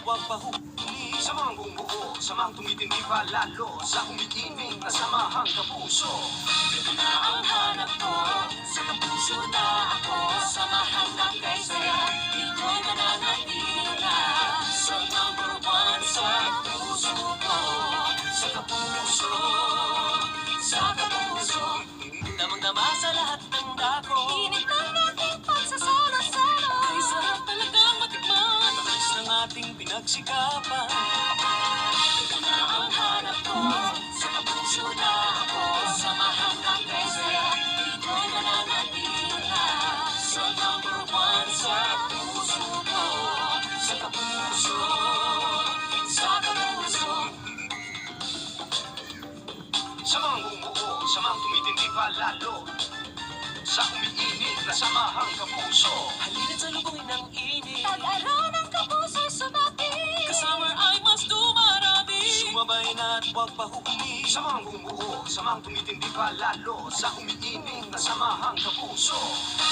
huwag pahuli. Samang bumuo, samang tumitindi palalo sa umiinig na samahang kapuso. Ito na ang hanap ko, sa kapuso na ako. Samahan ng kay saya, ito'y mananatili na. Sa number one sa puso ko, sa kapuso, sa kapuso. Damang-dama sa lahat ng dako, init ng ating pagsasalo-salo. Kay sarap talagang matikman, tamis ng ating pinagsikapan. Ito na ang hanap ko, sa kapuso na ako. Samahan ng kay saya, ito'y mananatili na. Sa number one sa puso ko, sa kapuso, sa kapuso. Samang bumuo, samang tumitindi palalo sa umiinig na samahang kapuso. Halina't salubungin ng init, Pag-araw ng kapuso'y sumapi. kasama ay mas dumarami. Sumabay na at huwag pahuli. Samang bumuo, samang tumitindi palalo sa umiinig na samahang kapuso.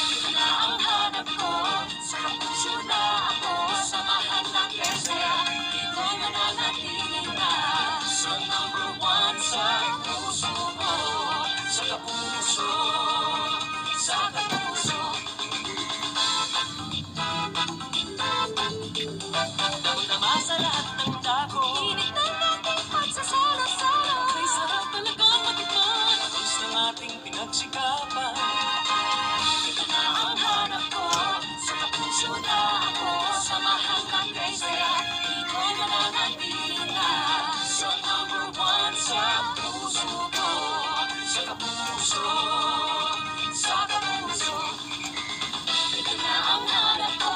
Ito na ang hanap ko, sa kapuso na ako. Samahan ng kay saya, ito'y mananatili na. Sa number one sa puso ko, sa kapuso, sa kapuso. Damang-dama sa lahat ng dako, Init ng ating pagsasalo-salo. kay sarap talagang matikman, tamis ng ating pinagsikapan. Ito na ang hanap ko, sa kapuso na ako. Samahan ng kay saya, ito'y mananatili na. Sa number one sa puso ko, sa kapuso, sa kapuso. Ito na ang hanap ko,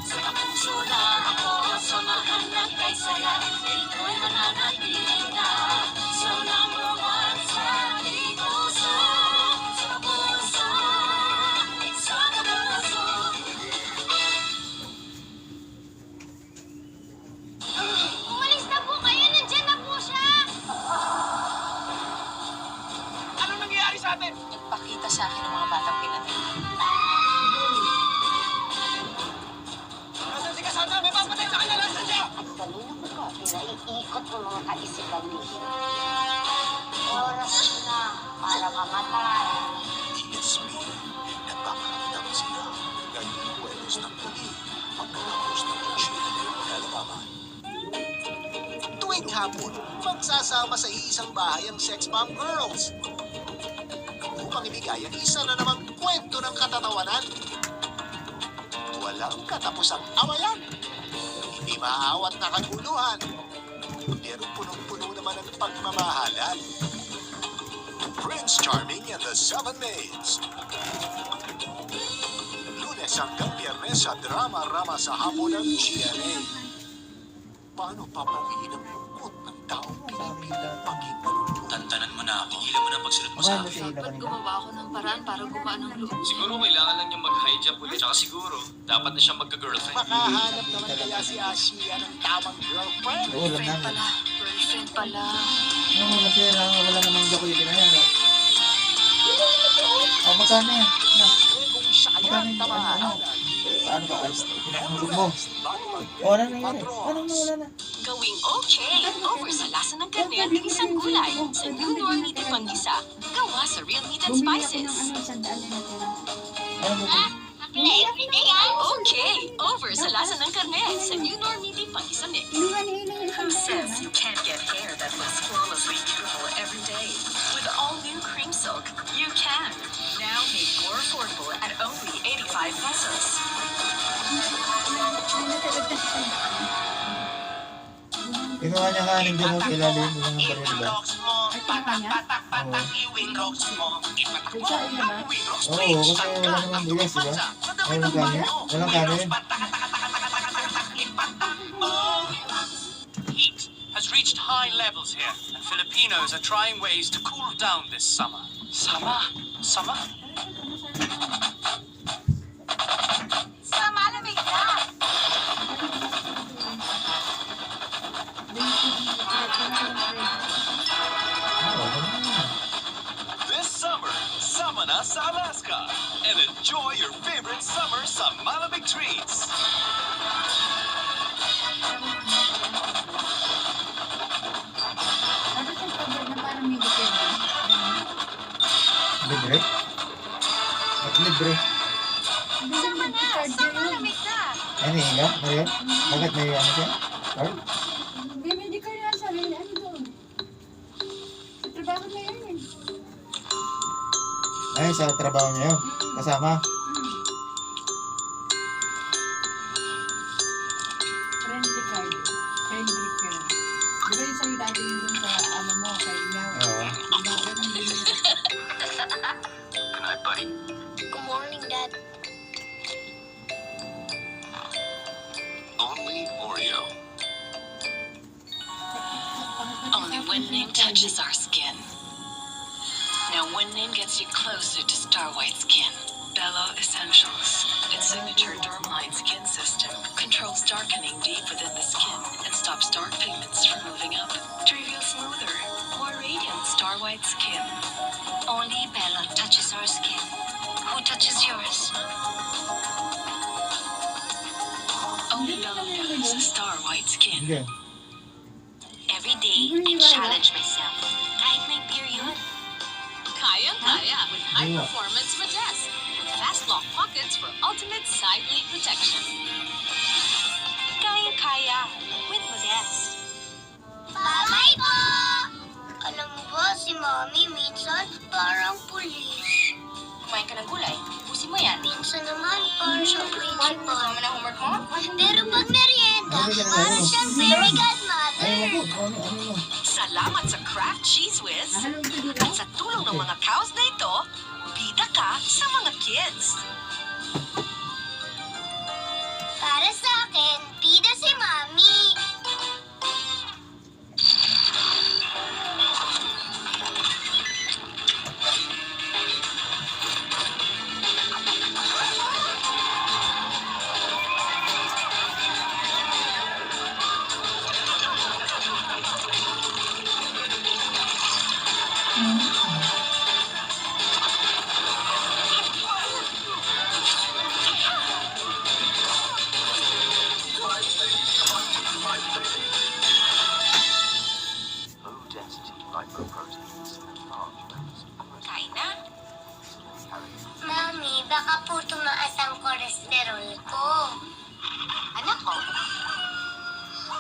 sa kapuso na ako. Samahan ng kay saya, ito'y mananatili na. Sa number one sa puso, sa puso, sa kapuso. Umalis na po kayo. Nandiyan na po siya. Ano nangyayari sa atin? Nagpakita sa akin ng mga batang pinatay. Nasaan si Cassandra? May papatay sa kanya. Nasaan siya? Kanina ko ka, pinaiikot mo mga kaisipan mo. Oras na para mamatay. TSP, nagpapakaramdam sila ngayong Huwebes ng gabi pagkatapos ng cheerleader kalalaman. Tuwing hapon, magsasama sa iisang bahay ang sex bomb girls upang ibigay ang isa na namang kwento ng katatawanan. Walang katapusang awayan, hindi maaawat na kaguluhan, pero punong-puno naman ang pagmamahalan. Prince Charming and the Seven Maids. Lunes hanggang Biyernes sa Drama-Rama sa hapon ng GMA. Paano papawiin ang lungkot ng taong pinipiling maging malulungkot? Tantanan mo na ako. Tigilan mo na ang pagsunod mo sa akin. Dapat gumawa ako ng paraan para gumaan ang loob. Siguro kailangan lang niyang mag-hijab ulit. Tsaka siguro, dapat na siyang magka-girlfriend. Makahanap naman kaya si Ashia ng tamang girlfriend. Oo, lang Friend namin. pala. Girlfriend pala. Ano, nasira nga wala namang Jacoy na yan. Oh, magkano yan? Na, Eh kung siya kaya ang tamahanan. paano ba? Ay, pinahulog mo. Oh, ano nangyari? Ano na, wala na. Gawing okay over sa lasa ng karne at isang gulay sa New Norm Meat Panggisa. Gawa sa real meat and spices. Ano mo? Okay over sa lasa ng karne sa New Norm Meat Panggisa Mix. Who says you can't get hair that looks flawlessly beautiful every day? With all new Cream Silk, you can. Now made more affordable at only 85 pesos. Ginawa niya kanin dyan sa ilalim ng mga baril, diba? Oo, kasi wala namang bigas, diba? Walang kanin? Walang kanin? Heat has reached high levels here, and Filipinos are trying ways to cool down this summer. Summer? Summer? Sa malamig na. This summer, sama na sa Alaska and enjoy your favorite summer sa Malamig treats. Libre? At libre? Sama na, lamig na. Ano yung ilan? Ngayon? Bakit may ano siya? Card? Hindi, may card na siya. May ano doon. Sa trabaho na yan eh. Ay, sa trabaho niya yun. Kasama. Friendly card. Friendly card. Di ba yung sa'yo dati yung sa ano mo, kay Meow? Oo. Ganun din yun. Good night, buddy. Good morning, Dad. Only Oreo. Only Winning touches our skin. Now Winning gets you closer to Star White skin. Bello Essentials. Its signature Dormline skin system controls darkening deep within the skin and stops dark pigments from moving up to reveal smoother, more radiant Star White skin. Only Bella touches our skin. Who touches yours? Only Bello does Star White skin. Hindi. Every day, I challenge myself. Kahit may period. Kaya with high-performance Modest. With fast lock pockets for ultimate side leak protection. Kaya with Modest. Bye po! Alam mo ba, si Mami minsan parang pulis. Kumain ka ng gulay. Ubusin mo yan. Minsan naman parang siyang principal. Kasama na homework mo? Pero pag merienda, Ano siya parang nagano? siyang fairy godmother. Ay, wag po. Ano mo? Salamat sa Kraft Cheese Whiz. Nahalong ko dito. At sa tulong ng mga cows na ito, bida ka sa mga kids. Para sa akin, bida si Mami. Low density lipoproteins. Large amounts of Kain na? Mami, baka po tumaas ang kolesterol ko. Anak ko?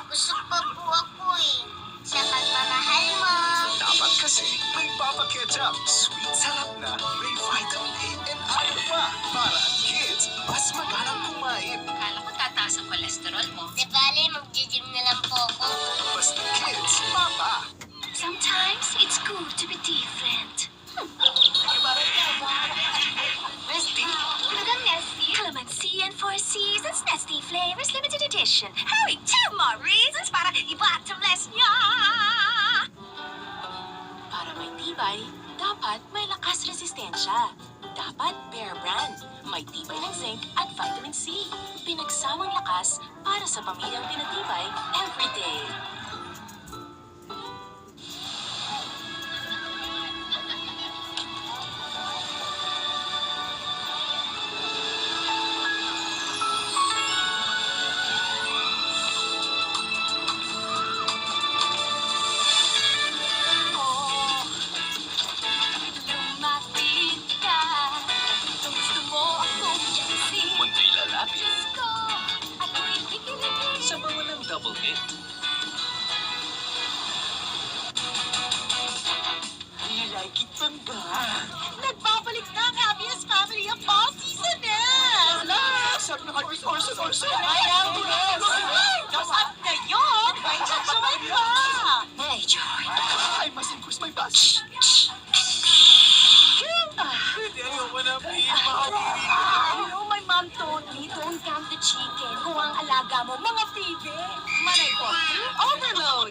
Busog pa po ako eh. Sa pagmamahal mo. Dapat kasi may Papa Ketchup. Sweet sarap na, may vitamin A and iron pa. Para ang kids, mas maganang kumain. Kala ko tataas ang kolesterol mo. Di bale, mag-gym na lang po ako. Basta kids, Papa. Sometimes it's good to be different. Nesty. Talagang Nesty? Calamansi and 4 Seasons Nesty Flavors Limited Edition. Hurry, 2 more reasons para i-bottomless niya! Para may tibay, dapat may lakas resistensya. Dapat Bear Brand. May tibay ng zinc at vitamin C. Pinagsamang lakas para sa pamilyang pinatibay everyday. Lumapit ka. Kung gusto mo akong yaksin Mundo'y lalapit ko, ako'y kikiligin. sa mga ng double hit. You like it, Banda? Nagbabalik na ang happiest family of all season na! Sabi ng Orson. Ayaw mo na! At ngayon, may chachaway pa! Hey, Joy. I must increase my budget. Hindi, ayoko na, please. You know, my mom told me, don't count the chicken. Kung ang alaga mo, mga bibi. Manay po, overload!